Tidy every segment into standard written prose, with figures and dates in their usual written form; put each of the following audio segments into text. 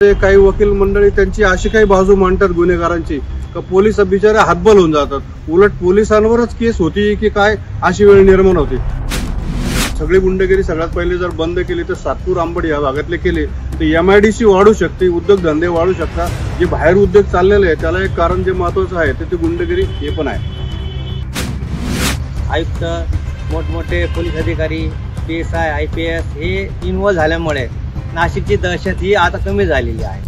काही वकील मंडळी त्यांची अशी काही बाजू मांडतात गुन्हेगारांची का पोलीस बिचारे हातबल होऊन जातात. उलट पोलिसांवरच केस होती की काय अशी वेळ निर्माण होते. सगळी गुंडगिरी सगळ्यात पहिले जर बंद केली तर सातपूर अंबड या भागातले केले तर MIDC वाढू शकते, उद्योगधंदे वाढू शकतात. जे बाहेर उद्योग चाललेले आहे त्याला एक कारण जे महत्वाचं आहे ते गुंडगिरी हे पण आहे. आयुक्त, मोठमोठे पोलीस अधिकारी, PSI, IPS हे इन्व्हॉल्व झाल्यामुळे नाशिकची दहशत ही आता कमी झालेली आहे.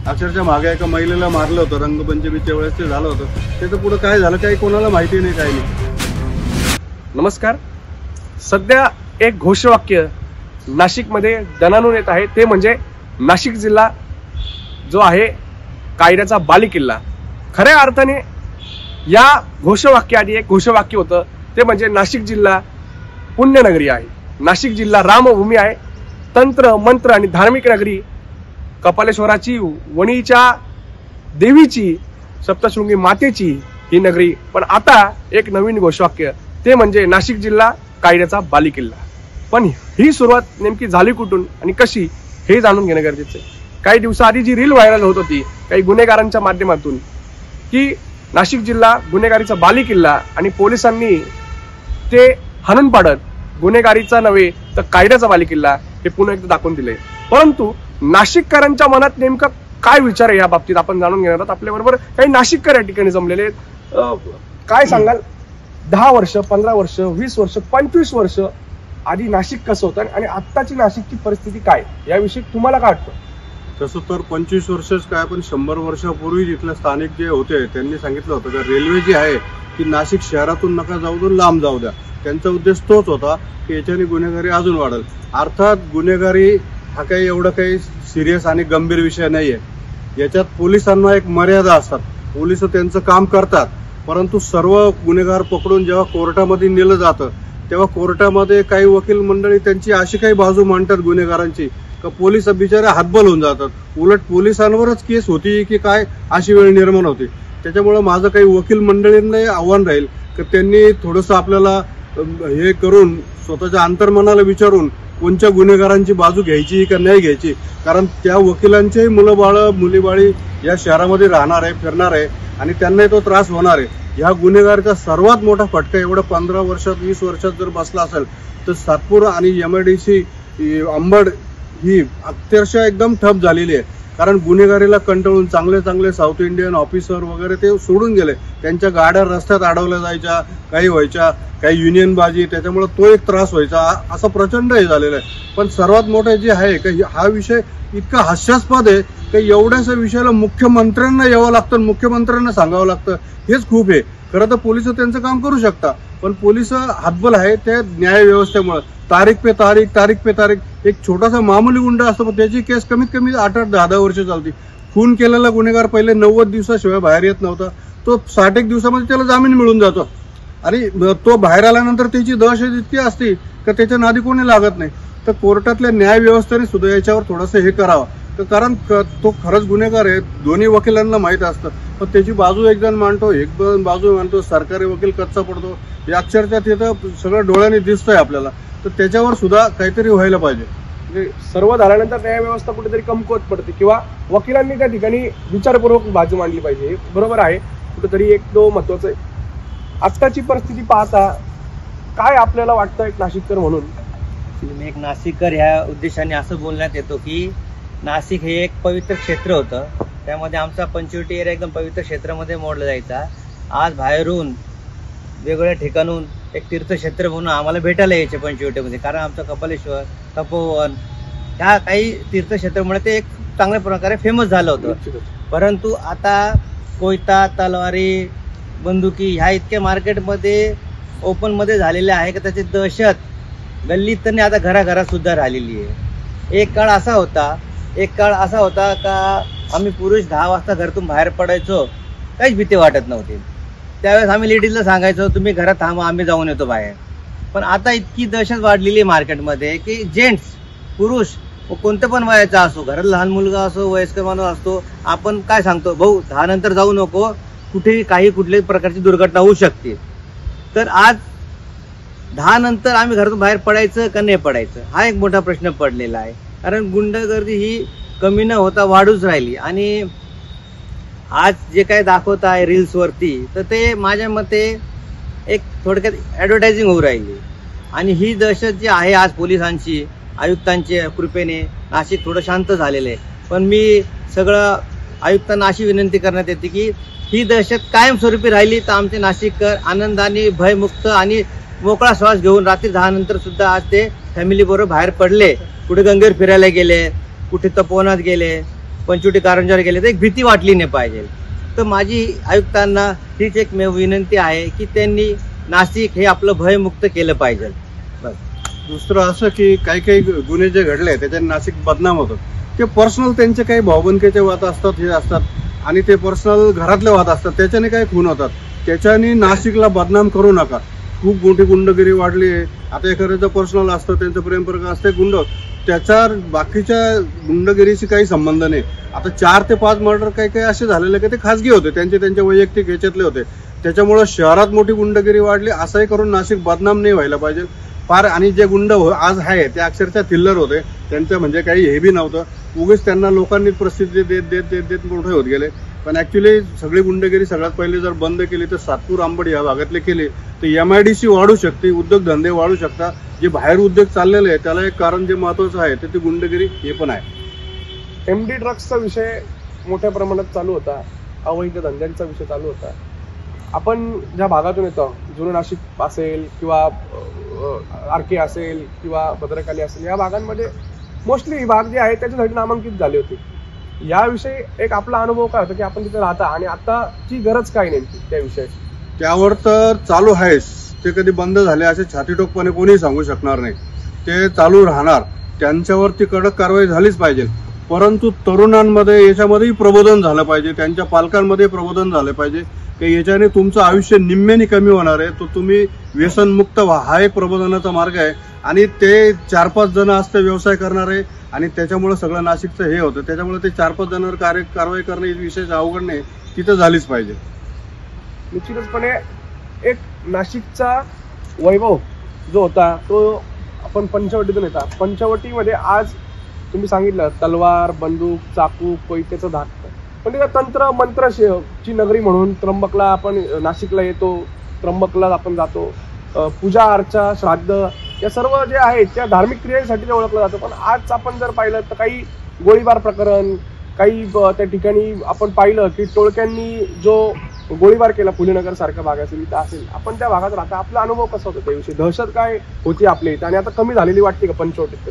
अक्षरशः मागे एका महिलेला मारलं होतं रंगपंचमीच्या वेळेस ते झालं होतं. त्याचं पुढे काय झालं काही कोणाला माहिती नाही, काही नाही. नमस्कार. सध्या एक घोषवाक्य नाशिकमध्ये दणाणून येत आहे, ते म्हणजे नाशिक जिल्हा जो आहे कायद्याचा बालेकिल्ला. खऱ्या अर्थाने या घोषवाक्याआधी एक घोषवाक्य होतं ते म्हणजे नाशिक जिल्हा पुण्यनगरी आहे, नाशिक जिल्हा रामभूमी आहे, तंत्र मंत्र आणि धार्मिक नगरी, कपालेश्वराची, वणीच्या देवीची, सप्तशृंगी मातेची ही नगरी. पण आता एक नवीन घोषवाक्य ते म्हणजे नाशिक जिल्हा कायद्याचा बालेकिल्ला. पण ही सुरुवात नेमकी झाली कुठून आणि कशी हे जाणून घेणं गरजेचं आहे. काही दिवसाआधी जी रील व्हायरल होत होती काही गुन्हेगारांच्या माध्यमातून की नाशिक जिल्हा गुन्हेगारीचा बालेकिल्ला आणि पोलिसांनी ते हाणून पाडत गुन्हेगारीचा नव्हे तर कायद्याचा बालेकिल्ला हे पुन्हा एकदा दाखवून दिले. परंतु नाशिककरांच्या मनात नेमका काय विचार आहे या बाबतीत आपण जाणून घेणार आहोत. आपल्या बरोबर काही नाशिककर या ठिकाणी जमलेले. काय सांगाल, 10 वर्ष, 15 वर्ष, 20 वर्ष, 25 वर्ष आधी नाशिक कसं होतं आणि आत्ताची नाशिकची परिस्थिती काय याविषयी तुम्हाला काय वाटतं? तसं तर 25 वर्षच काय पण 100 वर्षापूर्वी इथले स्थानिक जे होते त्यांनी सांगितलं होतं की रेल्वे जी आहे की नाशिक शहरातून नका जाऊ तर लांब जाऊ द्या. त्यांचा उद्देश तोच होता की याच्याने गुन्हेगारी अजून वाढेल. अर्थात गुन्हेगारी हा काही एवढा काही सिरियस आणि गंभीर विषय नाहीये. याच्यात पोलिसांना एक मर्यादा असतात. पोलिस त्यांचं काम करतात, परंतु सर्व गुन्हेगार पकडून जेव्हा कोर्टामध्ये नेलं जातं तेव्हा कोर्टामध्ये काही वकील मंडळी त्यांची अशी काही बाजू मांडतात गुन्हेगारांची का पोलीस बिचारे हातबल होऊन जातात. उलट पोलिसांवरच केस होती की काय अशी वेळ निर्माण होते. त्याच्यामुळे माझं काही वकील मंडळींना आव्हान राहील की त्यांनी थोडंसं आपल्याला हे करून स्वतःच्या अंतर्मनाला विचारून कोणत्या गुन्हेगारांची बाजू घ्यायची का नाही घ्यायची. कारण त्या वकिलांचेही मुलं बाळं मुलीबाळी या शहरामध्ये राहणार आहे, फिरणार आहे आणि त्यांनाही तो त्रास होणार आहे. ह्या गुन्हेगारीचा सर्वात मोठा फटका एवढा 15 वर्षात 20 वर्षात जर बसला असेल तर सातपूर आणि MIDC अंबड ही अक्षरशः एकदम ठप झालेली आहे. कारण गुन्हेगारीला कंटाळून चांगले चांगले साऊथ इंडियन ऑफिसर वगैरे ते सोडून गेले. त्यांच्या गाड्या रस्त्यात अडवल्या जायच्या, काही व्हायच्या, काही युनियनबाजी, त्याच्यामुळे तो एक त्रास व्हायचा. असं प्रचंड हे झालेलं आहे. पण सर्वात मोठं जे आहे की हा विषय इतका हास्यास्पद आहे की एवढ्याशा विषयाला मुख्यमंत्र्यांना यावं लागतं, मुख्यमंत्र्यांना सांगावं लागतं. हेच खूप आहे. खरं तर पोलिस त्यांचं काम करू शकतात, पण पोलिस हातबल आहे त्या न्याय व्यवस्थेमुळे. तारीख पे तारीख एक छोटासा मामूली गुंडा असतो पण त्याची केस कमीत कमी 8-8, 10-10 वर्ष चालते. खून केलेला गुन्हेगार पहिले 90 दिवसाशिवाय बाहेर येत नव्हता, तो 60 दिवसामध्ये त्याला जामीन मिळून जातो. आणि तो बाहेर आल्यानंतर त्याची दहशत इतकी असते की त्याच्या नादी कोणी लागत नाही. तर कोर्टातल्या न्याय व्यवस्थेने सुद्धा याच्यावर थोडंसं हे करावं. तर कारण तो खरंच गुन्हेगार आहे, दोन्ही वकिलांना माहीत असतं, पण त्याची बाजू एक जण मांडतो, एक बाजू मांडतो, सरकारी वकील कच्चा पडतो. हे अक्षरशः तिथं सगळं डोळ्यांनी दिसतंय आपल्याला. तर त्याच्यावर सुद्धा काहीतरी व्हायला पाहिजे. म्हणजे सर्व झाल्यानंतर न्याय व्यवस्था कुठेतरी कमकुवत पडते किंवा वकिलांनी त्या ठिकाणी विचारपूर्वक बाजू मांडली पाहिजे. बरोबर आहे, कुठेतरी एक तो महत्वाचं आहे. आत्ताची परिस्थिती पाहता काय आपल्याला वाटतं एक नाशिककर म्हणून? मी एक नाशिककर ह्या उद्देशाने असं बोलण्यात येतो की नाशिक हे एक पवित्र क्षेत्र होतं. त्यामध्ये आमचा पंचवटी एरिया एकदम पवित्र क्षेत्रामध्ये मोडला जायचा. आज बाहेरून वेगवेगळ्या ठिकाणून एक तीर्थक्षेत्र म्हणून आम्हाला भेटायला यायचे पंचवटीमध्ये. कारण आमचं कपालेश्वर, तपोवन ह्या काही तीर्थक्षेत्रामुळे ते एक चांगल्या प्रकारे फेमस झालं होतं. परंतु आता कोयता, तलवारी, बंदुकी ह्या इतक्या मार्केटमध्ये ओपनमध्ये झालेल्या आहे की त्याची दहशत गल्लीत तर नाही, आता घराघरात सुद्धा राहिलेली आहे. एक काळ असा होता का आम्ही पुरुष 10 वाजता घरातून बाहेर पडायचो, काहीच भीती वाटत नव्हती. त्यावेळेस आम्ही लेडीजला सांगायचो तुम्ही घरात थांबा, आम्ही जाऊन येतो बाहेर. पण आता इतकी दहशत वाढलेली आहे मार्केटमध्ये की जेंट्स, पुरुष कोणत्या पण वयाचा असो, घरात लहान मुलगा असो, वयस्कर माणूस असतो, आपण काय सांगतो, भाऊ 10 नंतर जाऊ नको, कुठेही कुठल्याही प्रकारची दुर्घटना होऊ शकते. तर आज 10 नंतर आम्ही घरातून बाहेर पडायचं का नाही पडायचं हा एक मोठा प्रश्न पडलेला आहे. कारण गुंडगर्दी ही कमी न होता वाढूच राहिली. आणि आज जे काय दाखवत आहे रील्सवरती, तर ते माझ्या मते एक थोडक्यात ॲडव्हर्टायझिंग होऊ राहिली. आणि ही दहशत जी आहे आज पोलिसांची, आयुक्तांच्या कृपेने नाशिक थोडं शांत झालेलं आहे. पण मी सगळं आयुक्तांना अशी विनंती करण्यात येते की ही दहशत कायमस्वरूपी राहिली तर आमचे नाशिककर आनंदाने, भयमुक्त आणि मोकळा श्वास घेऊन रात्री 10 नंतर सुद्धा आज ते फॅमिली बरोबर बाहेर पडले, कुठे गंगेवर फिरायला गेले, कुठे तपोवनात गेले, पंचवटी कारंजावर गेले, तर एक भीती वाटली नाही पाहिजे. तर माझी आयुक्तांना हीच एक विनंती आहे की त्यांनी नाशिक हे आपलं भयमुक्त केलं पाहिजे. बस. दुसरं असं की काही काही गुन्हे जे घडले त्याच्याने नाशिक बदनाम होतं. ते पर्सनल त्यांचे काही भावबंदकीचे वाद असतात, हे असतात, आणि ते पर्सनल घरातले वाद असतात, त्याच्याने काही खून होतात. त्याच्याने नाशिकला बदनाम करू नका. खूप मोठी गुंडगिरी वाढली आहे. आता एखाद्याचं पर्सनल असतं, त्यांचं प्रेमप्रकरण असते, गुंड, त्याच्या बाकीच्या गुंडगिरीशी काही संबंध नाही. आता 4 ते 5 मर्डर काही काही असे झालेले की ते खासगी होते, त्यांचे वैयक्तिक ह्याच्यातले होते. त्याच्यामुळं शहरात मोठी गुंडगिरी वाढली. असंही करून नाशिक बदनाम नाही व्हायला पाहिजे फार. आणि जे गुंड आज आहे ते अक्षरशः थिल्लर होते, त्यांचं म्हणजे काही हे बी नव्हतं. उगीच त्यांना लोकांनी प्रसिद्धी देत देत देत देत मोठे होत गेले. पण ऍक्च्युली सगळी गुंडगिरी सगळ्यात पहिले जर बंद केली तर सातपूर, अंबड या भागातले केली तर MIDC वाढू शकते, उद्योगधंदे वाढू शकतात. जे बाहेर उद्योग चाललेले आहे त्याला एक कारण जे महत्वाचं आहे ते गुंडगिरी हे पण आहे. MD ड्रग्सचा विषय मोठ्या प्रमाणात चालू होता, अवैध धंद्यांचा विषय चालू होता. आपण ज्या भागातून येतो, जुनं नाशिक असेल किंवा RK असेल किंवा भद्रकाली असेल, या भागांमध्ये मोस्टली ही भाग जे आहे त्याच्यासाठी नामांकित झाले होते. याविषयी एक आपला अनुभव काय होता की आपण तिथे राहता आणि आताची गरज काय नेमकी त्याविषयी? त्यावर तर चालू आहेच. ते कधी बंद झाले असे छातीटोकपणे कोणीही सांगू शकणार नाही. ते चालू राहणार. त्यांच्यावरती कडक कारवाई झालीच पाहिजे. परंतु तरुणांमध्ये याच्यामध्येही प्रबोधन झालं पाहिजे, त्यांच्या पालकांमध्ये प्रबोधन झालं पाहिजे की याच्याने तुमचं आयुष्य निम्म्याने कमी होणार आहे, तो तुम्ही व्यसनमुक्त व्हा, हा एक प्रबोधनाचा मार्ग आहे. आणि ते 4-5 जण असते व्यवसाय करणारे आणि त्याच्यामुळे सगळं नाशिकचं हे होतं. त्याच्यामुळे ते 4-5 जणांवर कारवाई करणे विशेष अवघड नाही, तिथं झालीच पाहिजे. निश्चितपणे एक नाशिकचा वैभव जो होता तो आपण पंचवटीतून येतात. पंचवटीमध्ये आज तुम्ही सांगितलं तलवार, बंदूक, चाकू, कोयत्याचं धाक, पण त्याच्या तंत्र मंत्र ची नगरी म्हणून त्र्यंबकला आपण नाशिकला येतो, त्र्यंबकला आपण जातो, पूजा अर्चा, श्राद्ध, या सर्व जे आहेत त्या धार्मिक क्रियेसाठी ओळखलं जातं. पण आज आपण जर पाहिलं तर काही गोळीबार प्रकरण, काही त्या ठिकाणी आपण पाहिलं की टोळक्यांनी जो गोळीबार केला, फुलेनगर सारख्या भाग असेल, इथं असेल, आपण त्या भागात राहता, आपला अनुभव कसा होता त्याविषयी? दहशत काय होती आपल्या इथं आणि आता कमी झालेली वाटते का पंचवटीत?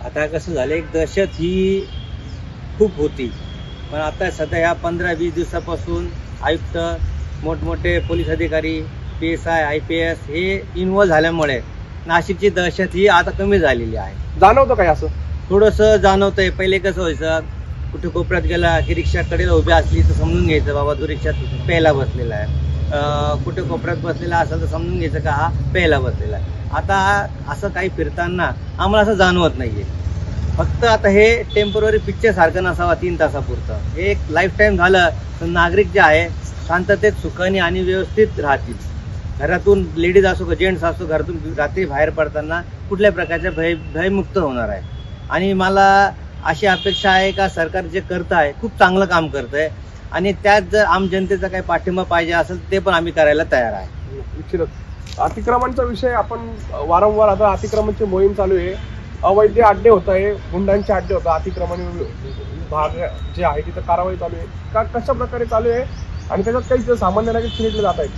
आता कसं झालं, एक दहशत ही खूप होती, पण आता सध्या ह्या 15-20 दिवसापासून आयुक्त, मोठमोठे पोलीस अधिकारी, PSI, IPS हे इन्व्हॉल्व झाल्यामुळे नाशिकची दहशत ही आता कमी झालेली आहे. जाणवतं काय असं? थोडंसं जाणवतंय. पहिले कसं व्हायचं, कुठे कोपऱ्यात गेला की रिक्षा कडेला उभी असली तर समजून घ्यायचं बाबा तो रिक्षात प्यायला बसलेला आहे, कुठे कोपऱ्यात बसलेला असेल तर समजून घ्यायचं का हा प्यायला बसलेला आहे. आता असं काही फिरताना आम्हाला असं जाणवत नाहीये. फक्त आता हे टेम्पररी पिक्चर सारखं नसावा 3 तासापुरतं. हे एक लाईफ टाईम झालं तर नागरिक जे आहे शांततेत, सुखाने आणि व्यवस्थित राहतील. घरातून लेडीज असो का जेंट्स असो, घरातून रात्री बाहेर पडताना कुठल्या प्रकारच्या भयमुक्त होणार आहे. आणि मला अशी अपेक्षा आहे का सरकार जे करत आहे खूप चांगलं काम करत आहे आणि त्यात जर आम जनतेचा काही पाठिंबा पाहिजे असेल ते पण आम्ही करायला तयार आहे. निश्चितच अतिक्रमणचा विषय आपण वारंवार, आता अतिक्रमणची मोहीम चालू आहे, अवैध अड्डे होत आहे, गुंडांचे अड्डे होतात, अतिक्रमण भाग जे आहे तिथं कारवाई चालू आहे का, कशा प्रकारे चालू आहे आणि त्याच्यात काही सामान्य नागरिक चिरडले जात आहेत?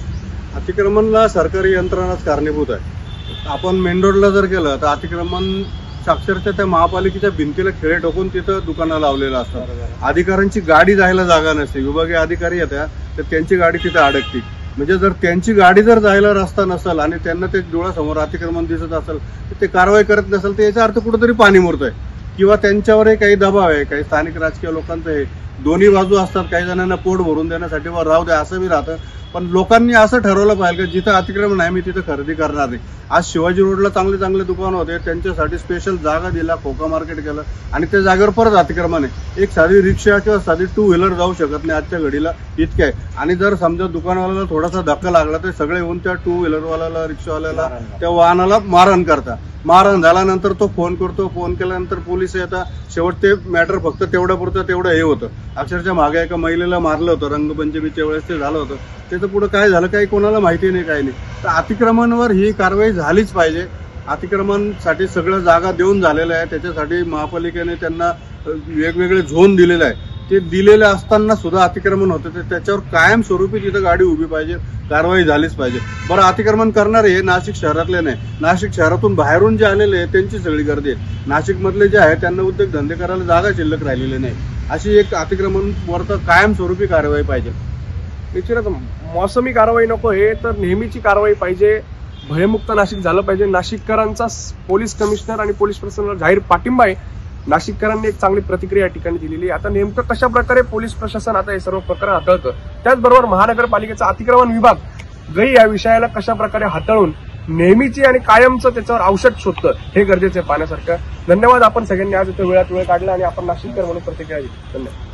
अतिक्रमणला सरकारी यंत्रणाच कारणीभूत आहे. आपण मेन रोडला जर गेलं तर अतिक्रमण साक्षरच्या त्या महापालिकेच्या भिंतीला खिळे ठोकून तिथं दुकानं लावलेलं असतात. अधिकाऱ्यांची गाडी जायला जागा नसते. विभागीय अधिकारी येतात तर त्यांची गाडी तिथे अडकते. म्हणजे जर त्यांची गाडी जर जायला रस्ता नसेल आणि त्यांना ते डोळ्यासमोर अतिक्रमण दिसत असेल तर ते कारवाई करत नसेल तर याचा अर्थ कुठेतरी पाणी मुरतोय किंवा त्यांच्यावरही काही दबाव आहे, काही स्थानिक राजकीय लोकांचं आहे दोन्ही बाजू असतात. काही जणांना पोट भरून देण्यासाठी वर राहू द्या असं बी राहतं. पण लोकांनी असं ठरवलं पाहिजे की जिथं अतिक्रमण आहे मी तिथं खरेदी करणार नाही. आज शिवाजी रोडला चांगले चांगले दुकान होते, त्यांच्यासाठी स्पेशल जागा दिला, खोका मार्केट केलं आणि त्या जागेवर परत अतिक्रमण आहे. एक साधी रिक्षा किंवा साधी 2 व्हीलर जाऊ शकत नाही आजच्या घडीला, इतके आहे. आणि जर समजा दुकानवाल्याला थोडासा धक्का लागला तर सगळे येऊन त्या 2 व्हीलरवाल्याला, रिक्षावाल्याला, त्या वाहनाला मारहाण करतात. मारहाण झाल्यानंतर तो फोन करतो, फोन केल्यानंतर पोलीस येतात. शेवट ते मॅटर फक्त तेवढ्यापुरतं तेवढं हे होतं. अक्षरशः मागे एका महिलेला मारलं होतं रंगपंचमीच्या वेळेस, ते झालं होतं. त्याचं पुढे काय झालं काही कोणाला माहिती नाही, काही नाही. तर अतिक्रमणावर ही कारवाई झालीच पाहिजे. अतिक्रमणासाठी सगळं जागा देऊन झालेलं आहे. त्याच्यासाठी महापालिकेने त्यांना वेगवेगळे झोन दिलेले आहे. ते दिलेले असताना सुद्धा अतिक्रमण होतं, तर त्याच्यावर कायमस्वरूपी तिथं गाडी उभी पाहिजे, कारवाई झालीच पाहिजे. बरं, अतिक्रमण करणारे हे नाशिक शहरातले नाही, नाशिक शहरातून बाहेरून जे आलेले आहे त्यांची सगळी गर्दी आहे. नाशिकमधले जे आहे त्यांना उद्योगधंदे करायला जागा शिल्लक राहिलेली नाही. अशी एक अतिक्रमणवर कायमस्वरूपी कारवाई पाहिजे. निश्चितच मौसमी कारवाई नको, हे तर नेहमीची कारवाई पाहिजे. भयमुक्त नाशिक झालं पाहिजे. नाशिककरांचा पोलीस कमिशनर आणि पोलीस प्रशासनाला जाहीर पाठिंबा आहे. नाशिककरांनी एक चांगली प्रतिक्रिया या ठिकाणी दिलेली आहे. आता नेमकं कशा प्रकारे पोलीस प्रशासन आता हे सर्व प्रकरण हाताळतं, त्याचबरोबर महानगरपालिकेचा अतिक्रमण विभाग या विषयाला कशा प्रकारे हाताळून नेहमीची आणि कायमचं त्याच्यावर औषध शोधतं, हे गरजेचं आहे पाहण्यासारखं. धन्यवाद. आपण सगळ्यांनी आज इथं वेळात वेळ काढला आणि आपण नाशिककर म्हणून प्रतिक्रिया दिली. धन्यवाद.